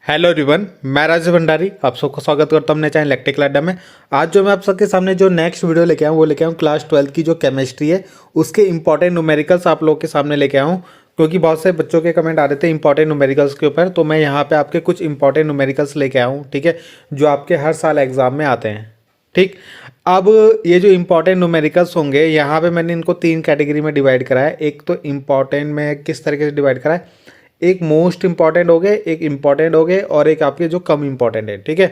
Hello everyone, मैं राजेश भंडारी आप सबको स्वागत करता हूं अपने चैनल इलेक्ट्रिकल अड्डा में। आज जो मैं आप सबके सामने जो नेक्स्ट वीडियो लेके आऊँ वो लेके आऊँ क्लास 12 की जो केमिस्ट्री है उसके इंपॉर्टेंट न्यूमेरिकल्स आप लोगों के सामने लेके आऊँ, क्योंकि बहुत से बच्चों के कमेंट आ रहे थे इंपॉर्टेंट न्यूमेरिकल्स के ऊपर। तो मैं यहाँ पे आपके कुछ इंपॉर्टेंट न्यूमेरिकल्स लेके आऊँ, ठीक है, जो आपके हर साल एग्जाम में आते हैं। ठीक, अब ये जो इंपॉर्टेंट न्यूमेरिकल्स होंगे यहाँ पे मैंने इनको 3 कैटेगरी में डिवाइड करा है। एक तो इंपॉर्टेंट में किस तरीके से डिवाइड करा है, एक मोस्ट इंपॉर्टेंट हो गए, एक इम्पॉर्टेंट हो गए और एक आपके जो कम इंपॉर्टेंट है। ठीक है,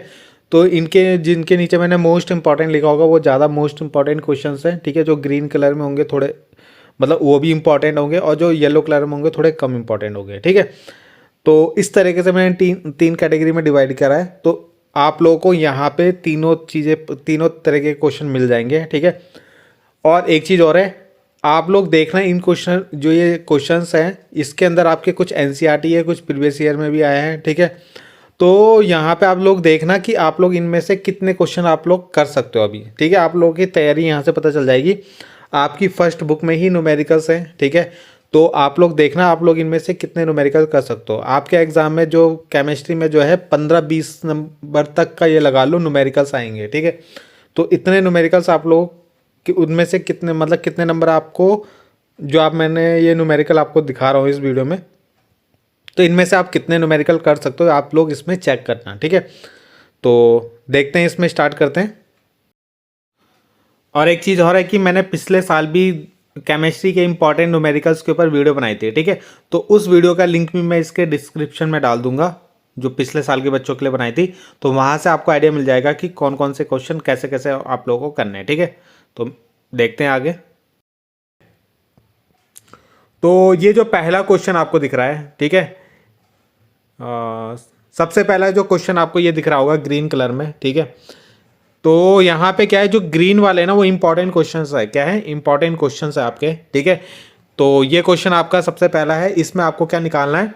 तो इनके जिनके नीचे मैंने मोस्ट इंपॉर्टेंट लिखा होगा वो ज़्यादा मोस्ट इंपॉर्टेंट क्वेश्चंस हैं। ठीक है, जो ग्रीन कलर में होंगे थोड़े मतलब वो भी इंपॉर्टेंट होंगे और जो येलो कलर में होंगे थोड़े कम इंपॉर्टेंट होंगे। ठीक है, तो इस तरीके से मैंने तीन कैटेगरी में डिवाइड करा है। तो आप लोगों को यहाँ पे तीनों तरह के क्वेश्चन मिल जाएंगे। ठीक है, और एक चीज़ और है, आप लोग देखना इन क्वेश्चन जो ये क्वेश्चंस हैं इसके अंदर आपके कुछ एनसीईआरटी है, कुछ प्रीवियस ईयर में भी आए हैं। ठीक है, तो यहाँ पे आप लोग देखना कि आप लोग इनमें से कितने क्वेश्चन आप लोग कर सकते हो अभी। ठीक है, आप लोगों की तैयारी यहाँ से पता चल जाएगी। आपकी फर्स्ट बुक में ही न्यूमेरिकल्स हैं। ठीक है, तो आप लोग देखना आप लोग इनमें से कितने न्यूमेरिकल कर सकते हो। आपके एग्जाम में जो केमिस्ट्री में जो है 15-20 नंबर तक का ये लगा लो न्यूमेरिकल्स आएंगे। ठीक है, तो इतने न्यूमेरिकल्स आप लोग कि उनमें से कितने मतलब कितने नंबर आपको जो आप मैंने ये न्यूमेरिकल आपको दिखा रहा हूँ इस वीडियो में, तो इनमें से आप कितने न्यूमेरिकल कर सकते हो आप लोग इसमें चेक करना। ठीक है, तो देखते हैं, इसमें स्टार्ट करते हैं। और एक चीज़ और है कि मैंने पिछले साल भी केमिस्ट्री के इंपॉर्टेंट न्यूमेरिकल्स के ऊपर वीडियो बनाई थी। ठीक है, तो उस वीडियो का लिंक भी मैं इसके डिस्क्रिप्शन में डाल दूंगा, जो पिछले साल के बच्चों के लिए बनाई थी। तो वहाँ से आपको आइडिया मिल जाएगा कि कौन कौन से क्वेश्चन कैसे कैसे आप लोगों को करने हैं। ठीक है, तो देखते हैं आगे। तो ये जो पहला क्वेश्चन आपको दिख रहा है, ठीक है, सबसे पहला जो क्वेश्चन आपको ये दिख रहा होगा ग्रीन कलर में। ठीक है, तो यहाँ पे क्या है, जो ग्रीन वाले हैं ना वो इंपॉर्टेंट क्वेश्चंस है। क्या है, इंपॉर्टेंट क्वेश्चंस है आपके। ठीक है, तो ये क्वेश्चन आपका सबसे पहला है। इसमें आपको क्या निकालना है,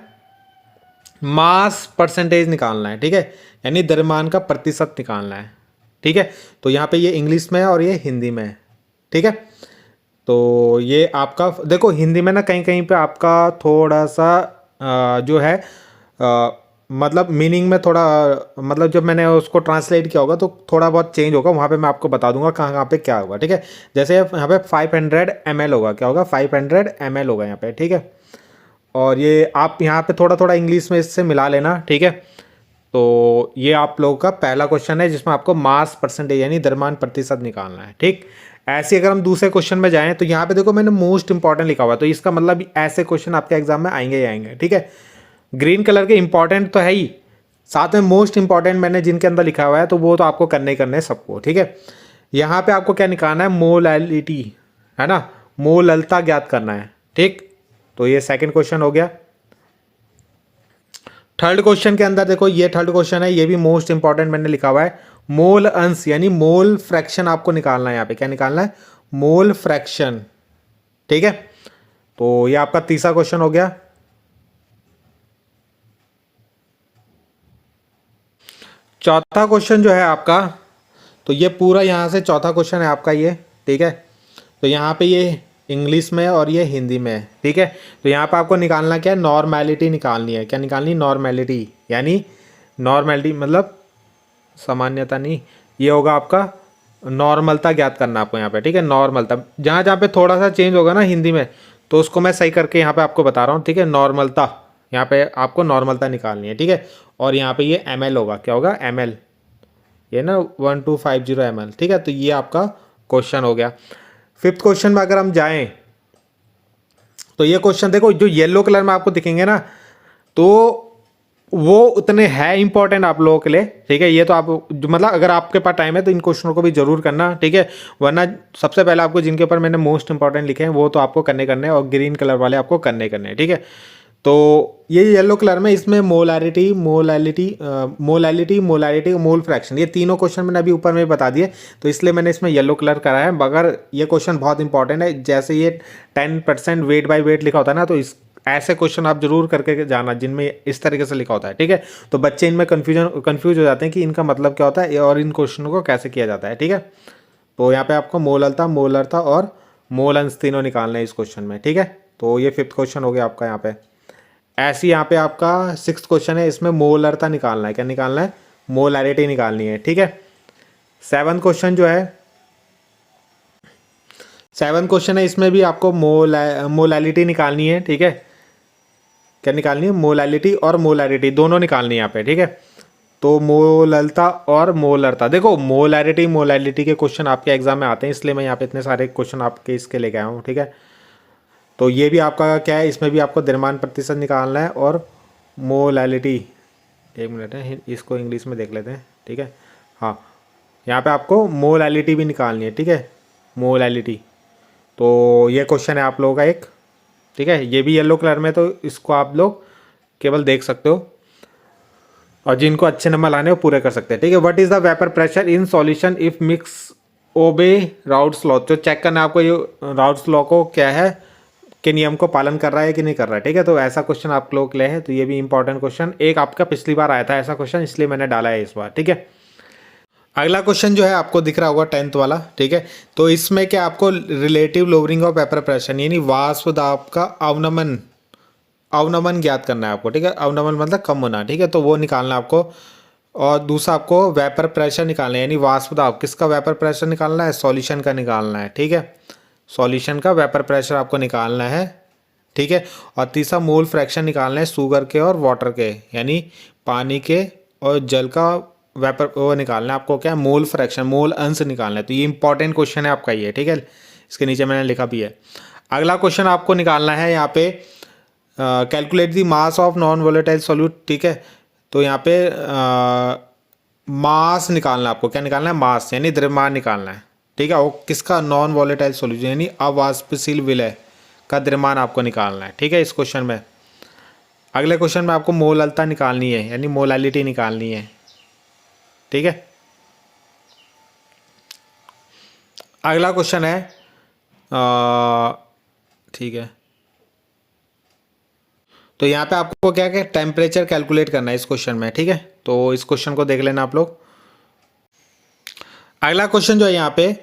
मास परसेंटेज निकालना है। ठीक है, यानी द्रव्यमान का प्रतिशत निकालना है। ठीक है, तो यहाँ पे ये इंग्लिश में है और ये हिंदी में है। ठीक है, तो ये आपका देखो हिंदी में ना कहीं कहीं पे आपका थोड़ा सा जो है मतलब मीनिंग में थोड़ा मतलब जब मैंने उसको ट्रांसलेट किया होगा तो थोड़ा बहुत चेंज होगा। वहाँ पे मैं आपको बता दूंगा कहाँ कहाँ पे क्या होगा। ठीक है, जैसे यहाँ पे 500 ml होगा, क्या होगा 500 ml होगा यहाँ पे। ठीक है, और ये आप यहाँ पे थोड़ा थोड़ा इंग्लिश में इससे मिला लेना। ठीक है, तो ये आप लोगों का पहला क्वेश्चन है जिसमें आपको मास परसेंटेज यानी द्रव्यमान प्रतिशत निकालना है। ठीक, ऐसे अगर हम दूसरे क्वेश्चन में जाएं तो यहाँ पे देखो मैंने मोस्ट इंपॉर्टेंट लिखा हुआ है, तो इसका मतलब ऐसे क्वेश्चन आपके एग्जाम में आएंगे ही आएंगे। ठीक है, ग्रीन कलर के इंपॉर्टेंट तो है ही, साथ में मोस्ट इंपॉर्टेंट मैंने जिनके अंदर लिखा हुआ है तो वो तो आपको करने ही करने हैं सबको। ठीक है, यहाँ पे आपको क्या निकालना है, मोलैलिटी है ना, मोललता ज्ञात करना है। ठीक, तो ये सेकंड क्वेश्चन हो गया। थर्ड क्वेश्चन के अंदर देखो, ये थर्ड क्वेश्चन है, ये भी मोस्ट इंपॉर्टेंट मैंने लिखा हुआ है। मोल अंश यानी मोल फ्रैक्शन आपको निकालना है। यहाँ पे क्या निकालना है, मोल फ्रैक्शन। ठीक है, तो ये आपका तीसरा क्वेश्चन हो गया। चौथा क्वेश्चन जो है आपका, तो ये पूरा यहाँ से चौथा क्वेश्चन है आपका ये। ठीक है, तो यहाँ पे ये इंग्लिश में और ये हिंदी में है। ठीक है, तो यहाँ पे आपको निकालना क्या है, नॉर्मेलिटी निकालनी है। क्या निकालनी, नॉर्मेलिटी यानी नॉर्मेलिटी मतलब सामान्यता नहीं, ये होगा आपका नॉर्मलता ज्ञात करना आपको यहाँ पे। ठीक है, नॉर्मलता जहाँ जहाँ पे थोड़ा सा चेंज होगा ना हिंदी में तो उसको मैं सही करके यहाँ पे आपको बता रहा हूँ। ठीक है, नॉर्मलता यहाँ पे आपको नॉर्मलता निकालनी है। ठीक है, और यहाँ पे ये ml होगा, क्या होगा ml, ये ना 1250 ml। ठीक है, तो ये आपका क्वेश्चन हो गया। फिफ्थ क्वेश्चन में अगर हम जाएं तो ये क्वेश्चन देखो जो येलो कलर में आपको दिखेंगे ना तो वो उतने हैं इंपॉर्टेंट आप लोगों के लिए। ठीक है, ये तो आप मतलब अगर आपके पास टाइम है तो इन क्वेश्चनों को भी जरूर करना। ठीक है, वरना सबसे पहले आपको जिनके ऊपर मैंने मोस्ट इंपॉर्टेंट लिखे हैं वो तो आपको करने हैं और ग्रीन कलर वाले आपको करने हैं। ठीक है, तो ये येलो कलर में इसमें मोलैलिटी मोल फ्रैक्शन, ये तीनों क्वेश्चन मैंने अभी ऊपर में बता दिए, तो इसलिए मैंने इसमें येलो कलर करा है। मगर ये क्वेश्चन बहुत इंपॉर्टेंट है, जैसे ये 10% वेट बाय वेट लिखा होता है ना, तो इस ऐसे क्वेश्चन आप जरूर करके जाना जिनमें इस तरीके से लिखा होता है। ठीक है, तो बच्चे इनमें कंफ्यूज हो जाते हैं कि इनका मतलब क्या होता है और इन क्वेश्चनों को कैसे किया जाता है। ठीक है, तो यहाँ पे आपको मोलरता और मोल अंश तीनों निकालना है इस क्वेश्चन में। ठीक है, तो ये फिफ्थ क्वेश्चन हो गया आपका यहाँ पे। ऐसे यहाँ पे आपका 6th क्वेश्चन है, इसमें मोलरता निकालना है। क्या निकालना है? मोलैरिटी निकालनी है। ठीक है। 7th क्वेश्चन जो है, 7th क्वेश्चन है, इसमें भी आपको मोलैलिटी निकालनी है। ठीक है। क्या निकालनी है? मोलैलिटी और मोलैरिटी दोनों निकालनी है यहाँ पे। ठीक है। तो मोललता और मोलरता, देखो मोलैरिटी मोलैलिटी के क्वेश्चन आपके एग्जाम में आते हैं, इसलिए मैं यहाँ पे इतने सारे क्वेश्चन आपके इसके लेके आया हूँ। ठीक है। तो ये भी आपका क्या है, इसमें भी आपको द्रव्यमान प्रतिशत निकालना है और मोलैलिटी, एक मिनट है, इसको इंग्लिश में देख लेते हैं। ठीक है। हाँ, यहाँ पे आपको मोलैलिटी भी निकालनी है। ठीक है, मोलैलिटी। तो ये क्वेश्चन है आप लोगों का एक। ठीक है, ये भी येलो कलर में, तो इसको आप लोग केवल देख सकते हो और जिनको अच्छे नंबर लाने वो पूरे कर सकते हैं। ठीक है। What is the vapour pressure in solution if mix obey Raoult's law. तो चेक करना है आपको ये राउट्स लॉ को क्या है, के नियम को पालन कर रहा है कि नहीं कर रहा है। ठीक है। तो ऐसा क्वेश्चन आप लोग के लिए है, तो ये भी इंपॉर्टेंट क्वेश्चन, एक आपका पिछली बार आया था ऐसा क्वेश्चन, इसलिए मैंने डाला है इस बार। ठीक है। अगला क्वेश्चन जो है आपको दिख रहा होगा 10th वाला। ठीक है। तो इसमें क्या आपको relative lowering of vapour pressure यानी वाष्प दाब का अवनमन ज्ञात करना है आपको। ठीक है। अवनमन मतलब कम होना। ठीक है। तो वो निकालना है आपको। और दूसरा आपको वेपर प्रेशर निकालना है, यानी वाष्प दाब किसका वेपर प्रेशर निकालना है, सॉल्यूशन का निकालना है। ठीक है। सॉल्यूशन का वेपर प्रेशर आपको निकालना है। ठीक है। और तीसरा मोल फ्रैक्शन निकालना है शुगर के और वाटर के, यानी पानी के और जल का वेपर वो निकालना है आपको। क्या है? मोल फ्रैक्शन, मोल अंश निकालना है। तो ये इंपॉर्टेंट क्वेश्चन है आपका ये। ठीक है। इसके नीचे मैंने लिखा भी है। अगला क्वेश्चन आपको निकालना है यहाँ पे, calculate the mass of non volatile solute. ठीक है। तो यहाँ पे मास निकालना है आपको। क्या निकालना है? मास, यानी द्रव्यमान निकालना है। ठीक है। और किसका? नॉन वोलेटाइल सॉल्यूशन यानी अवाष्पशील विलय का द्रव्यमान आपको निकालना है। ठीक है। इस क्वेश्चन में, अगले क्वेश्चन में आपको मोललता निकालनी है, यानी मोलैलिटी निकालनी है। ठीक है। अगला क्वेश्चन है, ठीक है, तो यहाँ पे आपको क्या क्या टेम्परेचर कैलकुलेट करना है इस क्वेश्चन में। ठीक है। तो इस क्वेश्चन को देख लेना आप लोग। अगला क्वेश्चन जो है यहाँ पे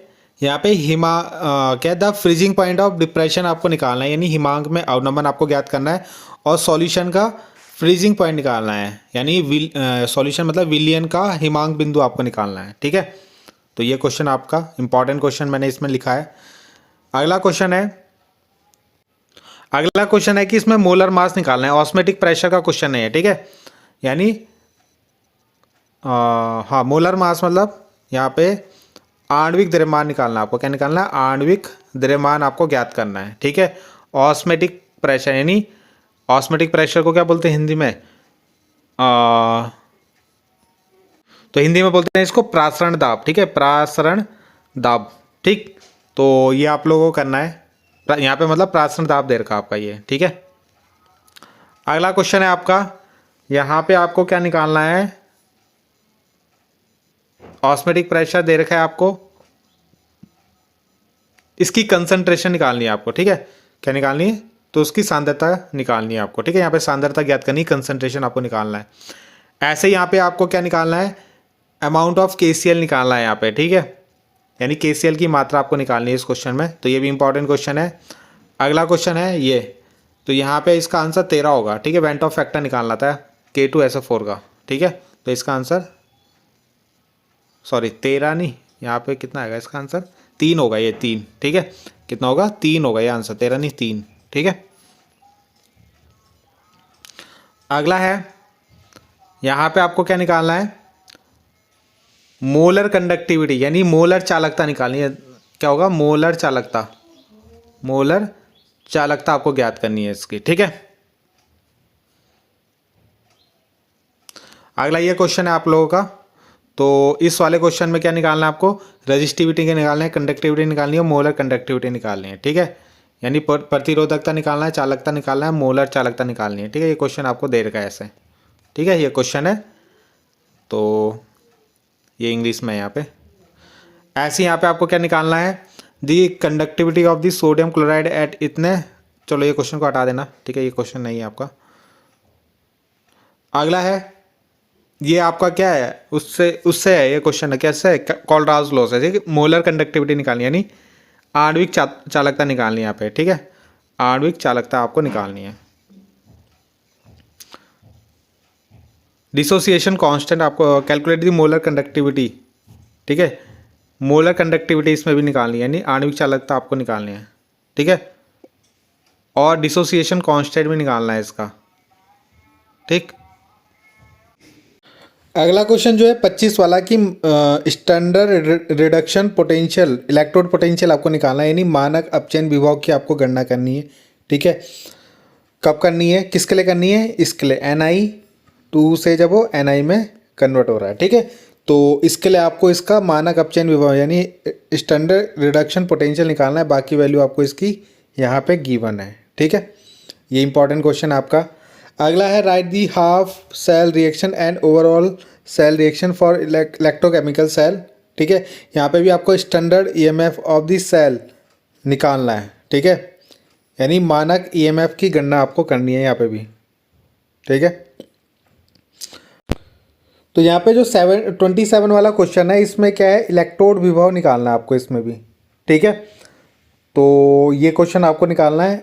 क्या the freezing point of depression आपको निकालना है, यानी हिमांक में अवनमन आपको ज्ञात करना है और सॉल्यूशन का फ्रीजिंग पॉइंट निकालना है, यानी सॉल्यूशन मतलब विलियन का हिमांक बिंदु आपको निकालना है। ठीक है। तो ये क्वेश्चन आपका इंपॉर्टेंट क्वेश्चन मैंने इसमें लिखा है। अगला क्वेश्चन है कि इसमें मोलर मास निकालना है, ऑस्मेटिक प्रेशर का क्वेश्चन है। ठीक है। यानी हाँ, मोलर मास मतलब यहाँ पे आणविक द्रव्यमान निकालना है आपको। क्या निकालना है? आणविक द्रव्यमान आपको ज्ञात करना है। ठीक है। ऑस्मेटिक प्रेशर, यानी ऑस्मेटिक प्रेशर को क्या बोलते हैं हिंदी में? तो हिंदी में बोलते हैं इसको प्रासरण दाब। ठीक है। प्रासरण दाब। ठीक। तो ये आप लोगों को करना है, यहाँ पे मतलब प्रासरण दाब दे रखा आपका ये। ठीक है। अगला क्वेश्चन है आपका, यहाँ पे आपको क्या निकालना है? ऑस्मेटिक प्रेशर दे रखा है आपको, इसकी कंसंट्रेशन निकालनी है आपको। ठीक है। क्या निकालनी है? तो उसकी सांद्रता निकालनी है आपको। ठीक है। यहाँ पे सांद्रता ज्ञात करनी, कंसंट्रेशन आपको निकालना है। ऐसे यहाँ पे आपको क्या निकालना है? अमाउंट ऑफ KCl निकालना है यहाँ पे। ठीक है। यानी KCl की मात्रा आपको निकालनी है इस क्वेश्चन में। तो ये भी इंपॉर्टेंट क्वेश्चन है। अगला क्वेश्चन है ये, तो यहाँ पे इसका आंसर 13 होगा। ठीक है। वेंट ऑफ फैक्टर निकालना था K2SO4 का। ठीक है। तो इसका आंसर, सॉरी 13 नहीं, यहाँ पे कितना आएगा इसका आंसर? 3 होगा ये, 3। ठीक है। कितना होगा? 3 होगा ये आंसर, 13 नहीं 3। ठीक है। अगला है, यहाँ पे आपको क्या निकालना है? मोलर कंडक्टिविटी, यानी मोलर चालकता निकालनी है। क्या होगा? मोलर चालकता। मोलर चालकता आपको ज्ञात करनी है इसकी। ठीक है। अगला ये क्वेश्चन है आप लोगों का, तो इस वाले क्वेश्चन में क्या निकालना है आपको? रजिस्टिविटी के निकालना है, कंडक्टिविटी निकालनी है, मोलर कंडक्टिविटी निकालनी है। ठीक है। यानी प्रतिरोधकता निकालना है, चालकता निकालना है, मोलर चालकता निकालनी है। ठीक है। ये क्वेश्चन आपको दे रखा है ऐसे। ठीक है। ये क्वेश्चन है, तो ये इंग्लिश में है यहाँ पे। ऐसे यहाँ पे आपको क्या निकालना है? The conductivity of the sodium chloride at इतने, चलो ये क्वेश्चन को हटा देना। ठीक है। ये क्वेश्चन नहीं है आपका। अगला है, ये आपका क्या है? उससे है ये क्वेश्चन है, कैसे है? कोलराज लॉ से। ठीक है। मोलर कंडक्टिविटी निकालनी, यानी आणविक चालकता निकालनी है यहाँ पे। ठीक है। आणविक चालकता आपको निकालनी है। डिसोसिएशन कांस्टेंट आपको कैलकुलेट दी मोलर कंडक्टिविटी, ठीक है, मोलर कंडक्टिविटी इसमें भी निकालनी है, यानी आणविक चालकता आपको निकालनी है, ठीक है, और डिसोसिएशन कांस्टेंट भी निकालना है इसका, ठीक। अगला क्वेश्चन जो है 25 वाला कि standard reduction potential electrode potential आपको निकालना है, यानी मानक अपचयन विभव की आपको गणना करनी है, ठीक है। कब करनी है, किसके लिए करनी है, इसके लिए Ni2 से जब वो Ni में कन्वर्ट हो रहा है, ठीक है। तो इसके लिए आपको इसका मानक अपचयन विभव यानी स्टैंडर्ड रिडक्शन पोटेंशियल निकालना है, बाकी वैल्यू आपको इसकी यहाँ पे गिवन है, ठीक है। ये इंपॉर्टेंट क्वेश्चन आपका। अगला है write the half cell reaction and overall cell reaction for electrochemical cell, ठीक है। यहाँ पे भी आपको standard EMF of the cell निकालना है, ठीक है, यानी मानक ईएमएफ की गणना आपको करनी है यहाँ पे भी, ठीक है। तो यहाँ पे जो 27 वाला क्वेश्चन है इसमें क्या है, इलेक्ट्रोड विभव निकालना है आपको इसमें भी, ठीक है। तो ये क्वेश्चन आपको निकालना है,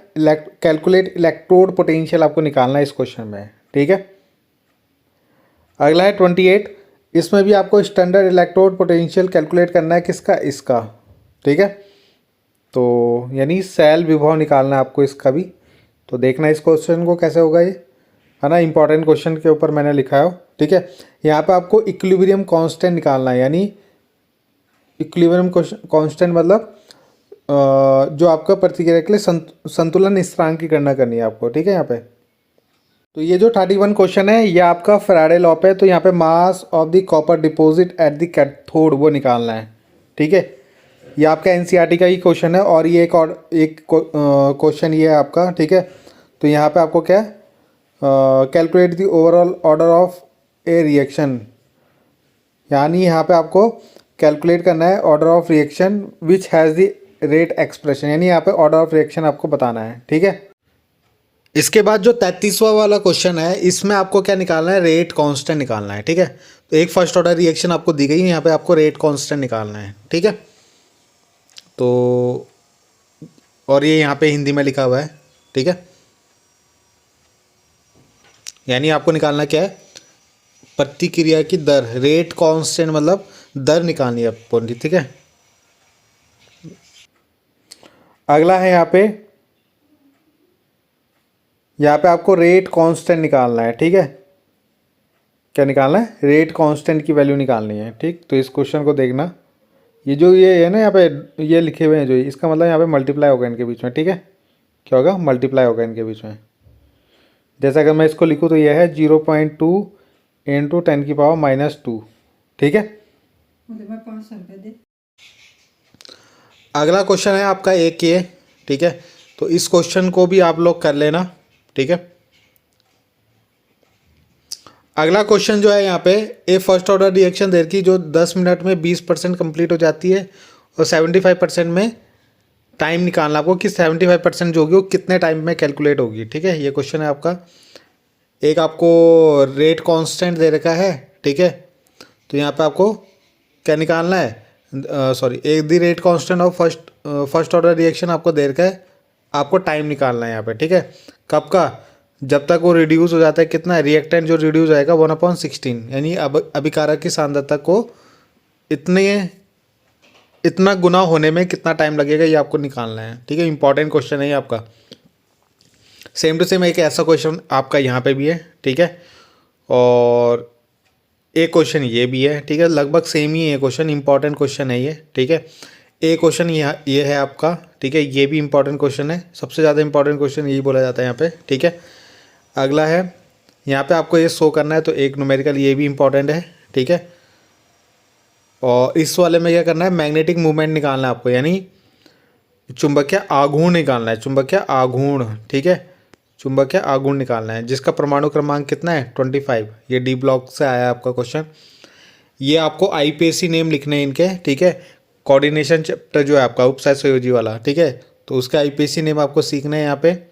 कैलकुलेट इलेक्ट्रोड पोटेंशियल आपको निकालना है इस क्वेश्चन में, ठीक है। अगला है 28, इसमें भी आपको स्टैंडर्ड इलेक्ट्रोड पोटेंशियल कैलकुलेट करना है, किसका, इसका, ठीक है। तो यानी सेल विभव निकालना है आपको इसका भी। तो देखना इस क्वेश्चन को कैसे होगा, ये है ना, इंपॉर्टेंट क्वेश्चन के ऊपर मैंने लिखा है, ठीक है। यहाँ पे आपको इक्विलिब्रियम कांस्टेंट निकालना है, यानी इक्विलिब्रियम कांस्टेंट मतलब जो आपका प्रतिक्रिया के लिए संतुलन स्थिरांक की गणना करनी है आपको, ठीक है यहाँ पे। तो ये जो 31 क्वेश्चन है ये आपका फैराडे लॉ पे है, तो यहाँ पे mass of the copper deposit at the cathode वो निकालना है, ठीक है। ये आपका एनसीईआरटी का ही क्वेश्चन है, और ये एक क्वेश्चन ये है आपका, ठीक है। तो यहाँ पे आपको क्या calculate the overall order of A reaction, यानी यहाँ पे आपको कैलकुलेट करना है order of reaction which has the rate expression, यानी यहाँ पे ऑर्डर ऑफ रिएक्शन आपको बताना है, ठीक है। इसके बाद जो 33वां वाला क्वेश्चन है इसमें आपको क्या निकालना है, रेट कांस्टेंट निकालना है, ठीक है। तो एक फर्स्ट ऑर्डर रिएक्शन आपको दी गई है, यहाँ पे आपको रेट कांस्टेंट निकालना है, ठीक है। तो और ये यहाँ पे हिंदी में लिखा हुआ है, ठीक है, यानी आपको निकालना क्या है, प्रतिक्रिया की दर, रेट कांस्टेंट मतलब दर निकालनी है आपको, ठीक है। अगला है यहाँ पे आपको रेट कांस्टेंट निकालना है, ठीक है। क्या निकालना है, रेट कांस्टेंट की वैल्यू निकालनी है, ठीक। तो इस क्वेश्चन को देखना, ये जो ये है ना यहाँ पे ये लिखे हुए हैं जो, इसका मतलब यहाँ पे मल्टीप्लाई होगा इनके बीच में, ठीक है। क्या होगा, मल्टीप्लाई होगा इनके बीच में। जैसे अगर मैं इसको लिखूँ तो ये है 0.2 इंटू 10⁻², ठीक है। अगला क्वेश्चन है आपका एक ये, ठीक है। तो इस क्वेश्चन को भी आप लोग कर लेना, ठीक है। अगला क्वेश्चन जो है यहाँ पे ए फर्स्ट ऑर्डर रिएक्शन देर की जो 10 मिनट में 20% कंप्लीट हो जाती है, और 75% में टाइम निकालना आपको कि 75% जो होगी वो कितने टाइम में कैलकुलेट होगी, ठीक है। ये क्वेश्चन है आपका। एक आपको रेट कांस्टेंट दे रखा है, ठीक है। तो यहाँ पे आपको क्या निकालना है, एक the rate constant of first order reaction आपको दे रखा है, आपको टाइम निकालना है यहाँ पे, ठीक है। कब का, जब तक वो रिड्यूस हो जाता है, कितना रिएक्टेंट जो रिड्यूस आएगा 1/16, यानी अब अभिकारक की सांद्रता को इतना गुना होने में कितना टाइम लगेगा ये आपको निकालना है, ठीक है। इंपॉर्टेंट क्वेश्चन है ये आपका। सेम टू सेम एक ऐसा क्वेश्चन आपका यहाँ पे भी है, ठीक है, और एक क्वेश्चन ये भी है, ठीक है। लगभग सेम ही है क्वेश्चन, इंपॉर्टेंट क्वेश्चन है ये, ठीक है। एक क्वेश्चन ये है आपका, ठीक है, ये भी इंपॉर्टेंट क्वेश्चन है, सबसे ज़्यादा इंपॉर्टेंट क्वेश्चन यही बोला जाता है यहाँ पे, ठीक है। अगला है यहाँ पे आपको ये शो करना है, तो एक न्यूमेरिकल ये भी इंपॉर्टेंट है, ठीक है। और इस वाले में क्या करना है, मैग्नेटिक मूवमेंट निकालना है आपको, यानी चुंबकीय आघूर्ण निकालना है, चुंबकीय आघूर्ण, ठीक है, चुंबकीय आघूर्ण निकालना है, जिसका परमाणु क्रमांक कितना है 25। ये डी ब्लॉक से आया है आपका क्वेश्चन। ये आपको आईपीएसी नेम लिखने हैं इनके, ठीक है। कोऑर्डिनेशन चैप्टर जो है आपका उपसय संयोजी वाला, ठीक है, तो उसके आईपीएसी नेम आपको सीखना है।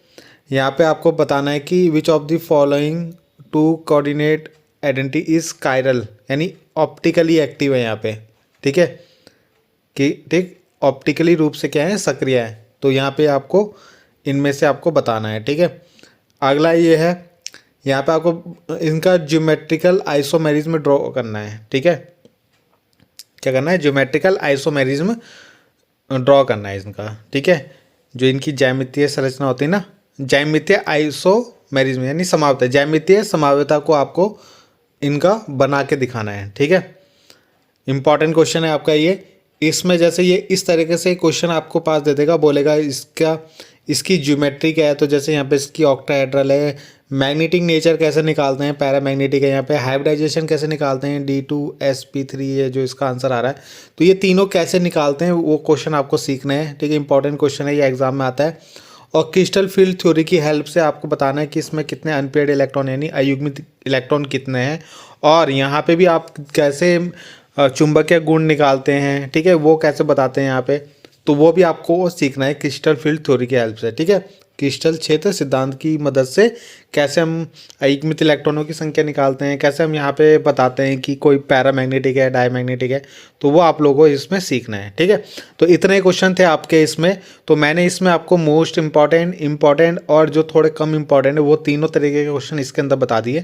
यहाँ पे आपको बताना है कि which of the following two coordinate identity is chiral, यानी ऑप्टिकली एक्टिव है यहाँ पे, ठीक है, कि ठीक ऑप्टिकली रूप से क्या है, सक्रिय है। तो यहाँ पे आपको इनमें से आपको बताना है, ठीक है। अगला ये है यहाँ पे आपको इनका ज्योमेट्रिकल आइसोमेरिज्म ड्रॉ करना है, ठीक है। क्या करना है, ज्योमेट्रिकल आइसोमेरिज्म ड्रॉ करना है इनका, ठीक है। जो इनकी ज्यामितीय संरचना होती है ना, ज्यामितीय आइसोमेरिज्म यानी समावता, ज्यामितीय समावता को आपको इनका बना के दिखाना है, ठीक है। इंपॉर्टेंट क्वेश्चन है आपका ये। इसमें जैसे ये इस तरीके से क्वेश्चन आपको पास दे देगा, बोलेगा इसकी ज्योमेट्री क्या है, तो जैसे यहाँ पे इसकी ऑक्टाहेड्रल है, मैग्नेटिक नेचर कैसे निकालते हैं, पैरामैग्नेटिक है, यहाँ पे हाइब्रिडाइजेशन कैसे निकालते हैं, D2sp3 है जो इसका आंसर आ रहा है, तो ये तीनों कैसे निकालते हैं वो क्वेश्चन आपको सीखने हैं, ठीक है। इंपॉर्टेंट क्वेश्चन है ये, एग्जाम में आता है। और क्रिस्टल फील्ड थ्योरी की हेल्प से आपको बताना है कि इसमें कितने अनपेयर्ड इलेक्ट्रॉन यानी अयुग्मित इलेक्ट्रॉन कितने हैं, और यहाँ पे भी आप कैसे चुंबकीय गुण निकालते हैं, ठीक है, वो कैसे बताते हैं यहाँ पे, तो वो भी आपको सीखना है क्रिस्टल फील्ड थ्योरी की हेल्प से, ठीक है। क्रिस्टल क्षेत्र सिद्धांत की मदद से कैसे हम अयुग्मित इलेक्ट्रॉनों की संख्या निकालते हैं, कैसे हम यहाँ पे बताते हैं कि कोई पैरामैग्नेटिक है, डायमैग्नेटिक है, तो वो आप लोगों को इसमें सीखना है, ठीक है। तो इतने क्वेश्चन थे आपके इसमें, तो मैंने इसमें आपको मोस्ट इंपॉर्टेंट और जो थोड़े कम इंपॉर्टेंट है वो तीनों तरीके के क्वेश्चन इसके अंदर बता दिए।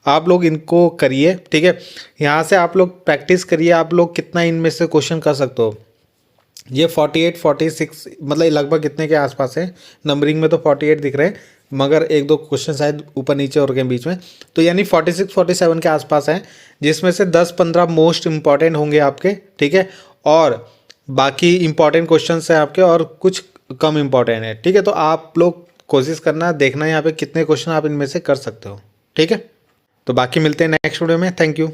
आप लोग इनको करिए, ठीक है। यहाँ से आप लोग प्रैक्टिस करिए, आप लोग कितना इनमें से क्वेश्चन कर सकते हो। ये 48 46 मतलब लगभग इतने के आसपास है, नंबरिंग में तो 48 दिख रहे हैं, मगर एक दो क्वेश्चन शायद ऊपर नीचे और गए बीच में, तो यानी 46 47 के आसपास हैं, जिसमें से 10-15 मोस्ट इंपॉर्टेंट होंगे आपके, ठीक है, और बाकी इंपॉर्टेंट क्वेश्चन है आपके और कुछ कम इंपॉर्टेंट है, ठीक है। तो आप लोग कोशिश करना, देखना यहाँ पे कितने क्वेश्चन आप इनमें से कर सकते हो, ठीक है। तो बाकी मिलते हैं नेक्स्ट वीडियो में, थैंक यू।